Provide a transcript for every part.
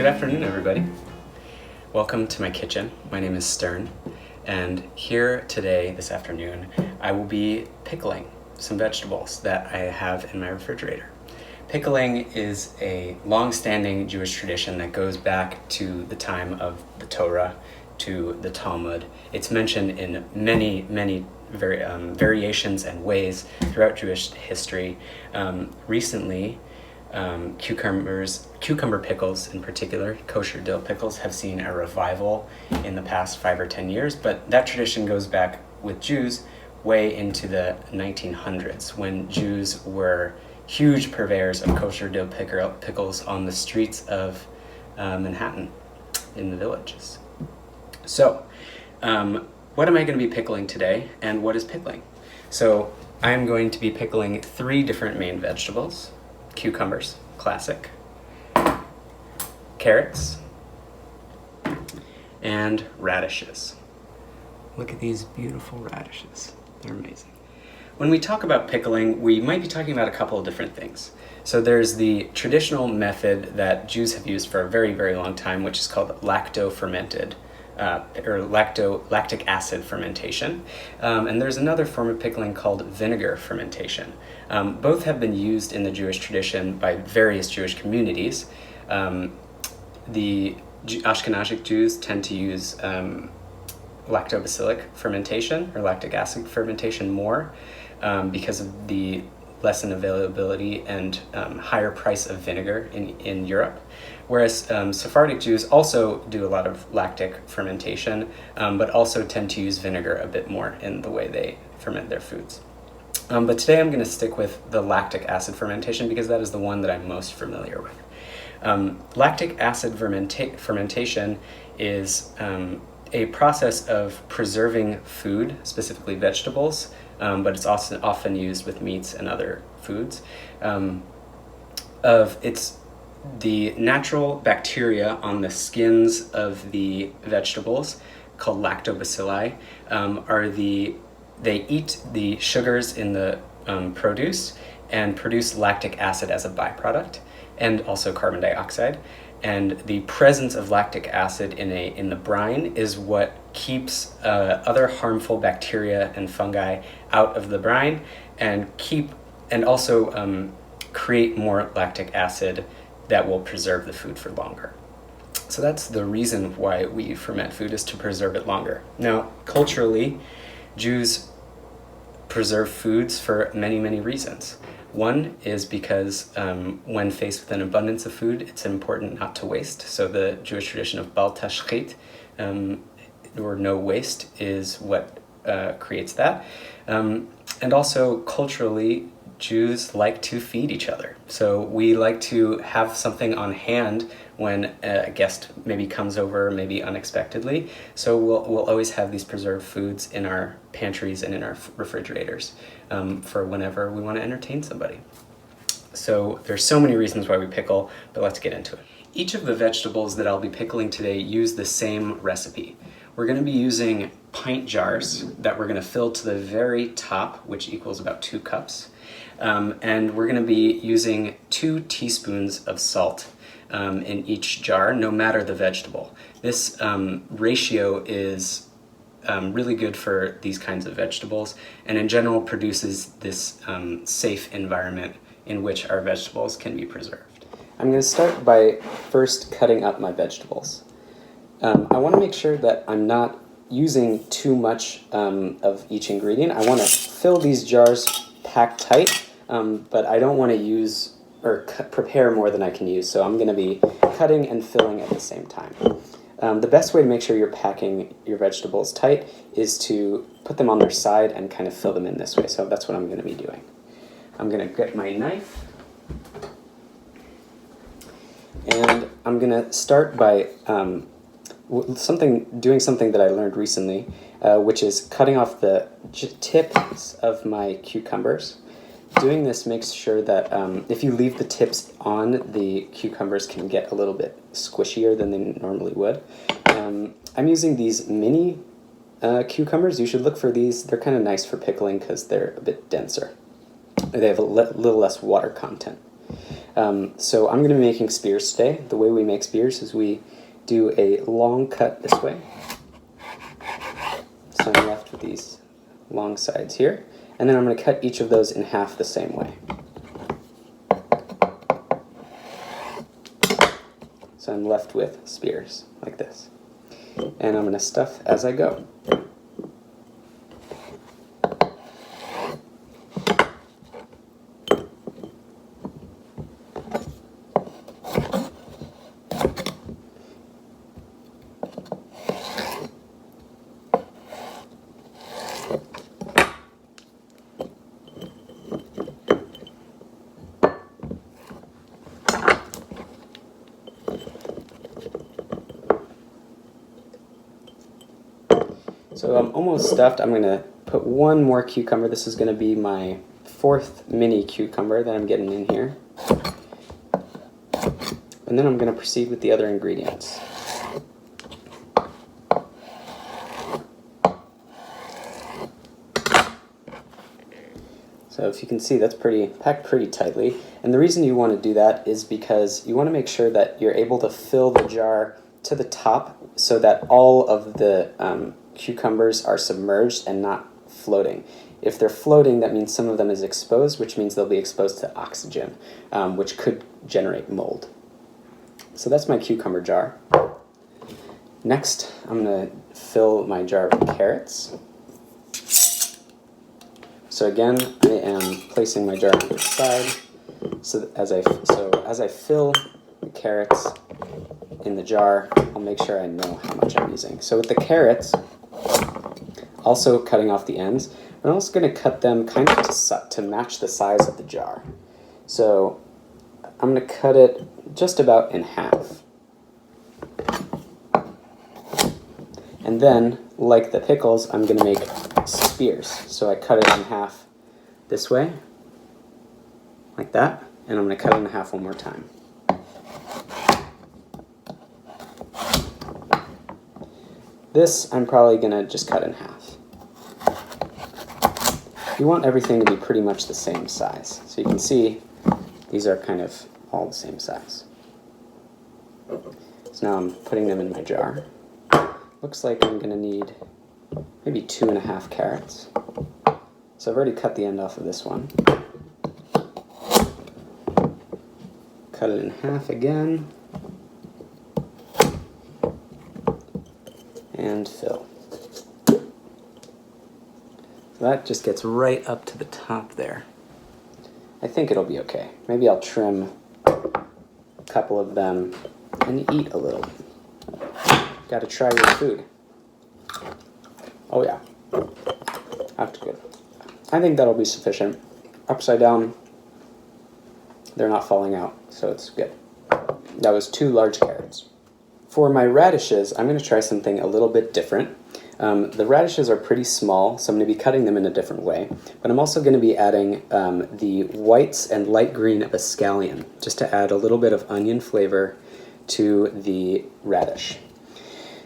Good afternoon, everybody. Welcome to my kitchen. My name is Stern, and here today, this afternoon, I will be pickling some vegetables that I have in my refrigerator. Pickling is a long-standing Jewish tradition that goes back to the time of the Torah, to the Talmud. It's mentioned in many variations and ways throughout Jewish history. Recently, cucumber pickles in particular, kosher dill pickles, have seen a revival in the past 5 or 10 years, but that tradition goes back with Jews way into the 1900s, when Jews were huge purveyors of kosher dill pickles on the streets of Manhattan in the villages. So, what am I going to be pickling today, and what is pickling? So, I'm going to be pickling 3 different main vegetables. Cucumbers, classic, carrots, and radishes. Look at these beautiful radishes. They're amazing. When we talk about pickling, we might be talking about a couple of different things. So there's the traditional method that Jews have used for a very, very long time, which is called lacto-fermented, lactic acid fermentation. And there's another form of pickling called vinegar fermentation. Both have been used in the Jewish tradition by various Jewish communities. The Ashkenazic Jews tend to use lactobacillic fermentation or lactic acid fermentation more because of the lessened availability and higher price of vinegar in Europe. Whereas Sephardic Jews also do a lot of lactic fermentation, but also tend to use vinegar a bit more in the way they ferment their foods. But today I'm going to stick with the lactic acid fermentation because that is the one that I'm most familiar with. Lactic acid fermentation is a process of preserving food, specifically vegetables, but it's also often used with meats and other foods. It's the natural bacteria on the skins of the vegetables, called lactobacilli, they eat the sugars in the produce and produce lactic acid as a byproduct, and also carbon dioxide. And the presence of lactic acid in the brine is what keeps other harmful bacteria and fungi out of the brine, and also create more lactic acid that will preserve the food for longer. So that's the reason why we ferment food, is to preserve it longer. Now, culturally, Jews preserve foods for many reasons. One is because when faced with an abundance of food, it's important not to waste. So the Jewish tradition of bal tashchit, or no waste, is what creates that. And also culturally, Jews like to feed each other. So we like to have something on hand when a guest maybe comes over, maybe unexpectedly. So we'll always have these preserved foods in our pantries and in our refrigerators for whenever we want to entertain somebody. So there's so many reasons why we pickle, but let's get into it. Each of the vegetables that I'll be pickling today use the same recipe. We're going to be using pint jars that we're going to fill to the very top, which equals about 2 cups. And we're going to be using 2 teaspoons of salt in each jar, no matter the vegetable. This ratio is really good for these kinds of vegetables, and in general produces this safe environment in which our vegetables can be preserved. I'm going to start by first cutting up my vegetables. I want to make sure that I'm not using too much of each ingredient. I want to fill these jars packed tight, but I don't want to use or prepare more than I can use, so I'm going to be cutting and filling at the same time. The best way to make sure you're packing your vegetables tight is to put them on their side and kind of fill them in this way, so that's what I'm going to be doing. I'm going to get my knife, and I'm going to start by doing something that I learned recently, which is cutting off the tips of my cucumbers. Doing this makes sure that if you leave the tips on, the cucumbers can get a little bit squishier than they normally would. I'm using these mini cucumbers. You should look for these. They're kind of nice for pickling because they're a bit denser. They have a little less water content. So I'm going to be making spears today. The way we make spears is we do a long cut this way. So I'm left with these long sides here. And then I'm going to cut each of those in half the same way. So I'm left with spears like this. And I'm going to stuff as I go. So I'm almost stuffed. I'm going to put one more cucumber. This is going to be my 4th mini cucumber that I'm getting in here. And then I'm going to proceed with the other ingredients. So if you can see, that's packed pretty tightly. And the reason you want to do that is because you want to make sure that you're able to fill the jar to the top so that all of the cucumbers are submerged and not floating. If they're floating, that means some of them is exposed, which means they'll be exposed to oxygen, which could generate mold. So that's my cucumber jar. Next, I'm going to fill my jar with carrots. So again, I am placing my jar on the side. So as I fill the carrots in the jar, I'll make sure I know how much I'm using. So with the carrots, also cutting off the ends, I'm also going to cut them kind of to match the size of the jar. So I'm going to cut it just about in half. And then, like the pickles, I'm going to make spears. So I cut it in half this way, like that, and I'm going to cut it in half one more time. This I'm probably going to just cut in half. You want everything to be pretty much the same size. So you can see these are kind of all the same size. So now I'm putting them in my jar. Looks like I'm going to need maybe 2.5 carrots. So I've already cut the end off of this one. Cut it in half again. And fill. So that just gets right up to the top there. I think it'll be okay. Maybe I'll trim a couple of them and eat a little. Got to try your food. Oh yeah, that's good. I think that'll be sufficient. Upside down, they're not falling out, so it's good. That was 2 large carrots. For my radishes, I'm going to try something a little bit different. The radishes are pretty small, so I'm going to be cutting them in a different way. But I'm also going to be adding the whites and light green of a scallion, just to add a little bit of onion flavor to the radish.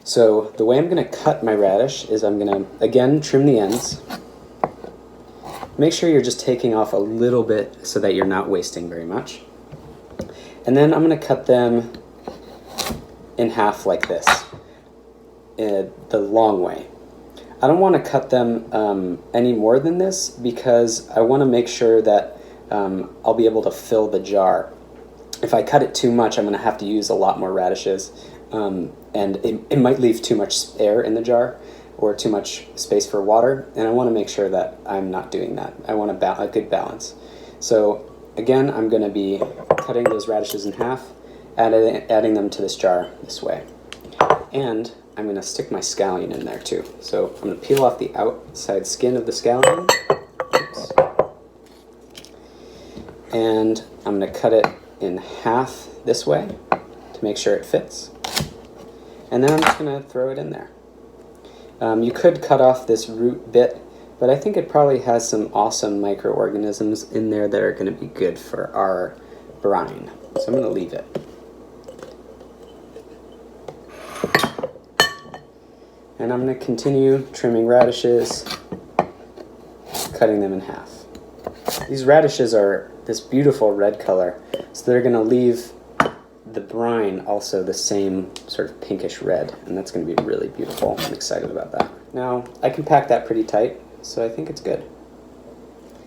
So the way I'm going to cut my radish is I'm going to, again, trim the ends. Make sure you're just taking off a little bit so that you're not wasting very much. And then I'm going to cut them in half like this, the long way. I don't want to cut them any more than this because I want to make sure that I'll be able to fill the jar. If I cut it too much, I'm going to have to use a lot more radishes. And it might leave too much air in the jar or too much space for water, and I want to make sure that I'm not doing that. I want a good balance. So again, I'm going to be cutting those radishes in half, adding them to this jar this way. And I'm going to stick my scallion in there too. So I'm going to peel off the outside skin of the scallion. Oops. And I'm going to cut it in half this way to make sure it fits. And then I'm just going to throw it in there. You could cut off this root bit, but I think it probably has some awesome microorganisms in there that are going to be good for our brine. So I'm going to leave it. And I'm going to continue trimming radishes, cutting them in half. These radishes are this beautiful red color, so they're going to leave the brine also the same sort of pinkish red, and that's going to be really beautiful. I'm excited about that. Now, I can pack that pretty tight, so I think it's good.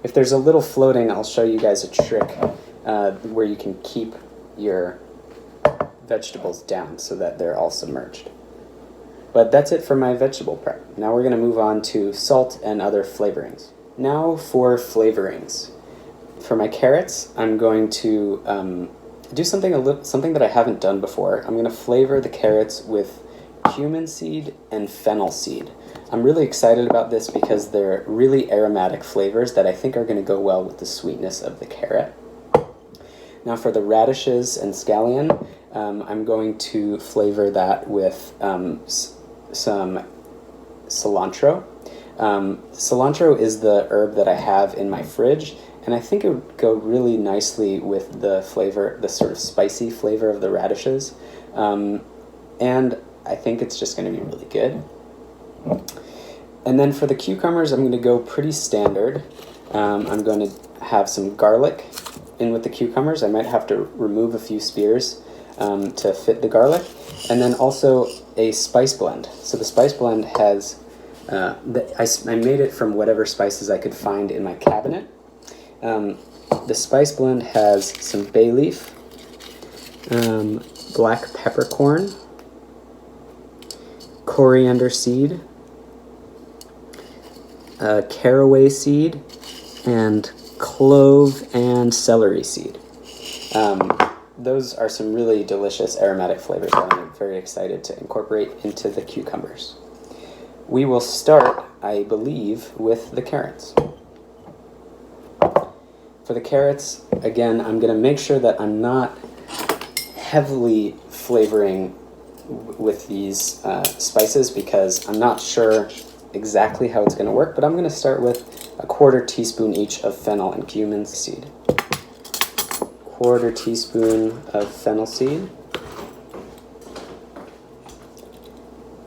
If there's a little floating, I'll show you guys a trick where you can keep your vegetables down so that they're all submerged. But that's it for my vegetable prep. Now we're going to move on to salt and other flavorings. Now for flavorings. For my carrots, I'm going to do something that I haven't done before. I'm going to flavor the carrots with cumin seed and fennel seed. I'm really excited about this because they're really aromatic flavors that I think are going to go well with the sweetness of the carrot. Now for the radishes and scallion, I'm going to flavor that with some cilantro. Cilantro is the herb that I have in my fridge, and I think it would go really nicely with the flavor, the sort of spicy flavor of the radishes. And I think it's just going to be really good. And then for the cucumbers, I'm going to go pretty standard. I'm going to have some garlic in with the cucumbers. I might have to remove a few spears to fit the garlic. And then also a spice blend. So the spice blend has, I made it from whatever spices I could find in my cabinet. The spice blend has some bay leaf, black peppercorn, coriander seed, caraway seed, and clove and celery seed. Those are some really delicious aromatic flavors that I'm very excited to incorporate into the cucumbers. We will start, I believe, with the carrots. For the carrots, again, I'm going to make sure that I'm not heavily flavoring with these spices because I'm not sure exactly how it's going to work, but I'm going to start with a 1/4 teaspoon each of fennel and cumin seed. 1/4 teaspoon of fennel seed,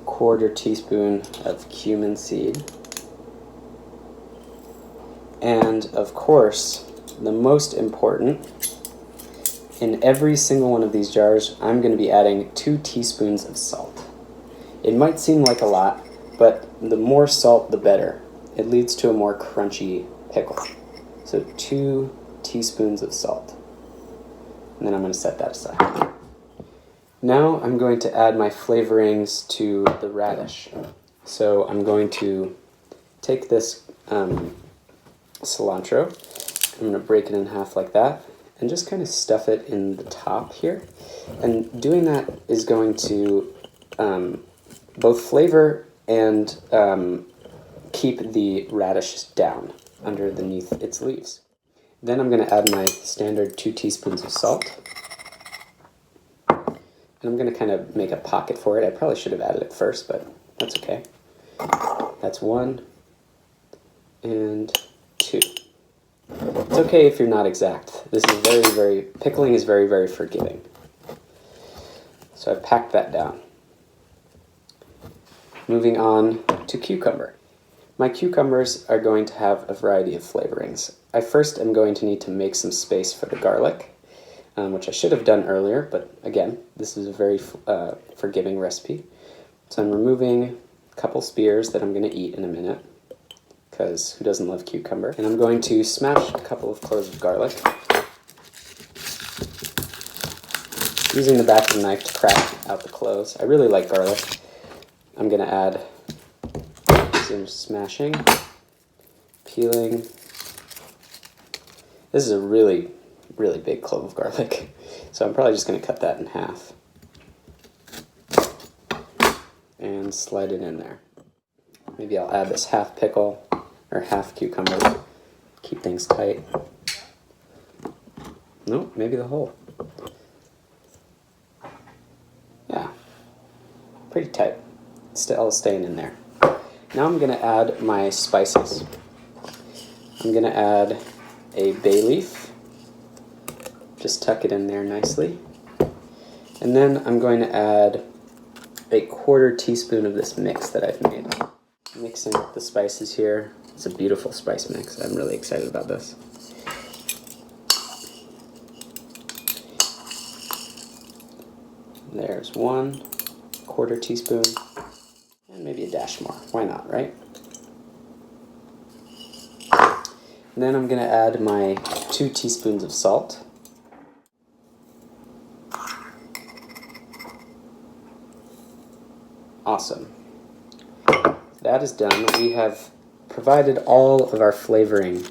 1/4 teaspoon of cumin seed, and of course, the most important, in every single one of these jars, I'm going to be adding 2 teaspoons of salt. It might seem like a lot, but the more salt, the better. It leads to a more crunchy pickle. So 2 teaspoons of salt. And then I'm going to set that aside. Now I'm going to add my flavorings to the radish. So I'm going to take this cilantro, I'm going to break it in half like that, and just kind of stuff it in the top here. And doing that is going to both flavor and keep the radish down underneath its leaves. Then I'm going to add my standard 2 teaspoons of salt. And I'm going to kind of make a pocket for it. I probably should have added it first, but that's okay. That's 1 and 2. It's okay if you're not exact. This is pickling is very, very forgiving. So I've packed that down. Moving on to cucumber. My cucumbers are going to have a variety of flavorings. I first am going to need to make some space for the garlic, which I should have done earlier, but again, this is a very forgiving recipe. So I'm removing a couple spears that I'm going to eat in a minute, because who doesn't love cucumber? And I'm going to smash a couple of cloves of garlic, using the back of the knife to crack out the cloves. I really like garlic. I'm going to add some smashing, peeling. This is a really, really big clove of garlic, so I'm probably just going to cut that in half and slide it in there. Maybe I'll add this half pickle or half cucumber, keep things tight. No, maybe the whole. Yeah, pretty tight. It's all staying in there. Now I'm going to add my spices. I'm going to add a bay leaf. Just tuck it in there nicely. And then I'm going to add a 1/4 teaspoon of this mix that I've made. Mixing up the spices here. It's a beautiful spice mix. I'm really excited about this. There's 1/4 teaspoon, and maybe a dash more. Why not, right? And then I'm going to add my 2 teaspoons of salt. Awesome. That is done. We have provided all of our flavoring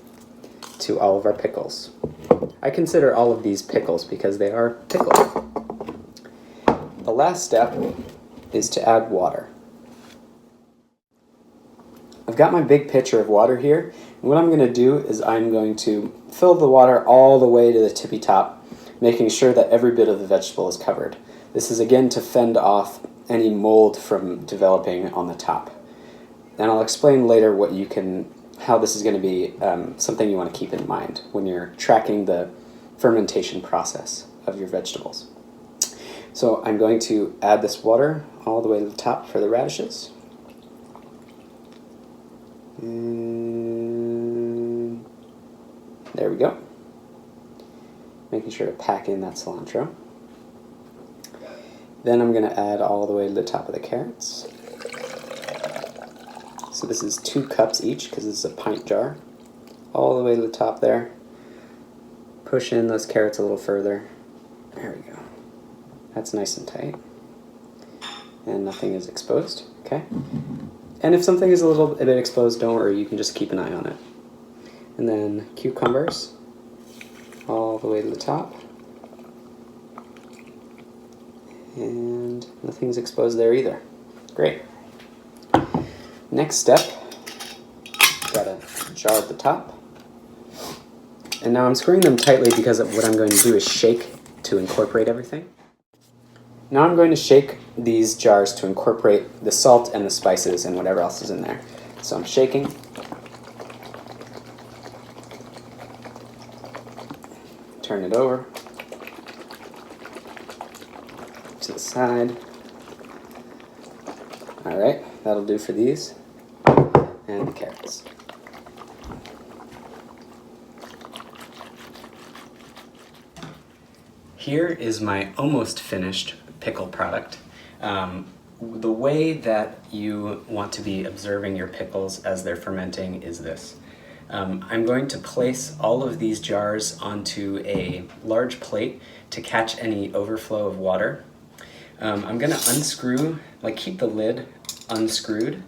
to all of our pickles. I consider all of these pickles because they are pickle. The last step is to add water. I've got my big pitcher of water here, and what I'm going to do is I'm going to fill the water all the way to the tippy top, making sure that every bit of the vegetable is covered. This is again to fend off any mold from developing on the top. And I'll explain later how this is going to be something you want to keep in mind when you're tracking the fermentation process of your vegetables. So I'm going to add this water all the way to the top for the radishes. And there we go. Making sure to pack in that cilantro. Then I'm going to add all the way to the top of the carrots. So this is 2 cups each because this is a pint jar. All the way to the top there. Push in those carrots a little further. There we go. That's nice and tight. And nothing is exposed. Okay. And if something is a little bit exposed, don't worry, you can just keep an eye on it. And then cucumbers all the way to the top. And nothing's exposed there either. Great. Next step, got a jar at the top. And now I'm screwing them tightly because what I'm going to do is shake to incorporate everything. Now I'm going to shake these jars to incorporate the salt and the spices and whatever else is in there. So I'm shaking. Turn it over to the side. All right, that'll do for these and the carrots. Here is my almost finished pickle product. The way that you want to be observing your pickles as they're fermenting is this. I'm going to place all of these jars onto a large plate to catch any overflow of water. I'm going to unscrew, keep the lid unscrewed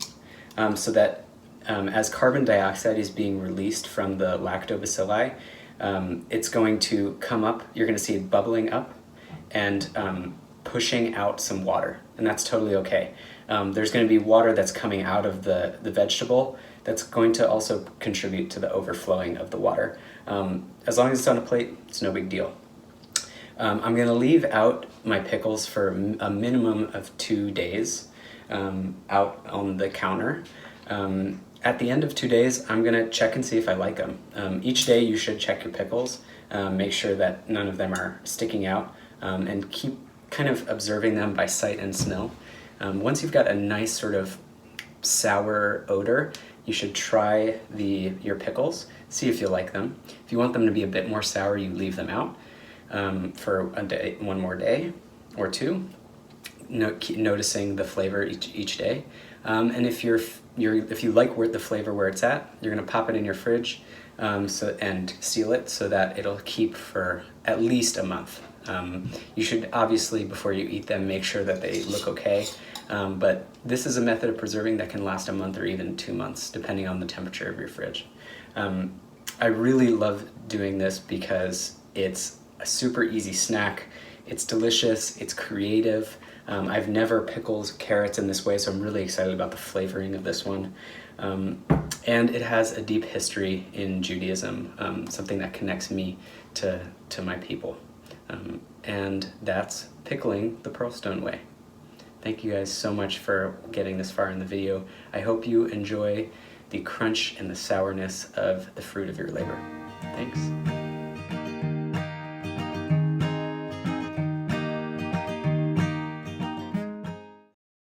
so that as carbon dioxide is being released from the lactobacilli, it's going to come up, you're going to see it bubbling up and pushing out some water, and that's totally okay. There's going to be water that's coming out of the vegetable that's going to also contribute to the overflowing of the water. As long as it's on a plate, it's no big deal. I'm going to leave out my pickles for a minimum of 2 days out on the counter. At the end of 2 days, I'm going to check and see if I like them. Each day you should check your pickles, make sure that none of them are sticking out, and keep kind of observing them by sight and smell. Once you've got a nice sort of sour odor, you should try your pickles, see if you like them. If you want them to be a bit more sour, you leave them out for one more day or 2, keep noticing the flavor each day. And if you like the flavor where it's at, you're going to pop it in your fridge and seal it so that it'll keep for at least a month. You should obviously, before you eat them, make sure that they look okay. But this is a method of preserving that can last a month or even 2 months, depending on the temperature of your fridge. I really love doing this because it's a super easy snack. It's delicious, it's creative. I've never pickled carrots in this way, so I'm really excited about the flavoring of this one. And it has a deep history in Judaism, something that connects me to my people. And that's pickling the Pearlstone way. Thank you guys so much for getting this far in the video. I hope you enjoy the crunch and the sourness of the fruit of your labor. Thanks.